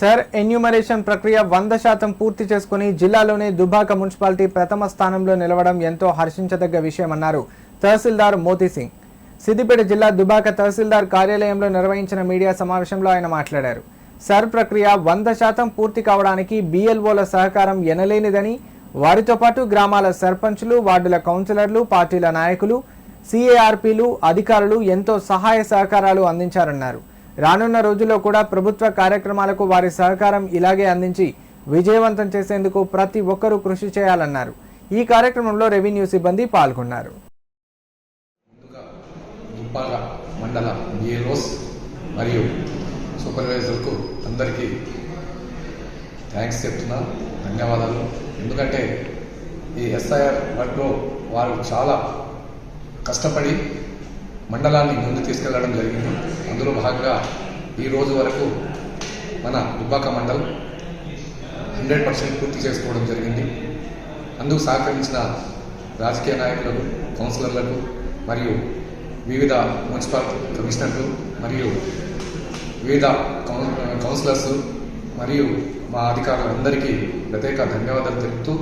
Sir enumeration ప్రక్రియ 100% పూర్తి చేసుకుని జిల్లాలోనే దుబ్బాక మున్సిపాలిటీ ప్రథమ స్థానంలో నిలవడం ఎంతో హర్షించదగ్గ విషయమన్నారు తహసీల్దార్ మోతీ సింగ్. సిద్దిపేట జిల్లా దుబ్బాక తహసీల్దార్ కార్యాలయంలో నిర్వహించిన మీడియా సమావేశంలో ఆయన మాట్లాడారు. సర్ ప్రక్రియ 100% పూర్తి కావడానికి BLOల సహకారం ఎనలేనిదని, వారితో పాటు గ్రామాల సర్పంచులు, వార్డుల కౌన్సిలర్లు, పార్టీల నాయకులు, CARPలు, అధికారులు ఎంతో సహాయ సహకారాలు అందించారన్నారు. రానున్న రోజుల్లో కూడా ప్రభుత్వ కార్యక్రమాలకు వారి సహకారం ఇలాగే అందించి విజయవంతం చేసేందుకు ప్రతి ఒక్కరూ కృషి చేయాలన్నారు. ఈ కార్యక్రమంలో రెవెన్యూ సిబ్బంది పాల్గొన్నారు. దుబ్బాక మండల BLOస్ మరియు సూపర్వైజర్కు అందరికీ థ్యాంక్స్ చెప్తున్నా, ధన్యవాదాలు. ఎందుకంటే ఈ SIR వర్క్లో వారు చాలా కష్టపడి మండలాన్ని ముందు తీసుకెళ్లడం జరిగింది. అందులో భాగంగా ఈ రోజు వరకు మన దుబ్బాక మండలం 100% పూర్తి చేసుకోవడం జరిగింది. అందుకు సహకరించిన రాజకీయ నాయకులకు, కౌన్సిలర్లకు మరియు వివిధ మున్సిపల్ కమిషనర్లు మరియు వివిధ కౌన్సిలర్స్ మరియు మా అధికారులందరికీ ప్రత్యేక ధన్యవాదాలు తెలుపుతూ,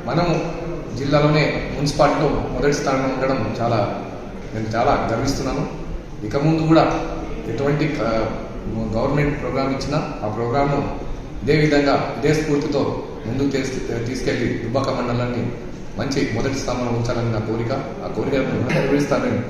మనం జిల్లాలోనే మున్సిపాలిటీలో మొదటి స్థానంలో ఉండడం నేను చాలా గర్విస్తున్నాను. ఇక ముందు కూడా ఎటువంటి గవర్నమెంట్ ప్రోగ్రామ్ ఇచ్చినా ఆ ప్రోగ్రామ్ను ఇదే విధంగా ఇదే స్ఫూర్తితో ముందుకు తీసుకెళ్లి దుబ్బాక మండలాన్ని మంచి మొదటి స్థానంలో ఉంచాలని నా కోరిక. ఆ కోరికను నెరవేరుస్తానని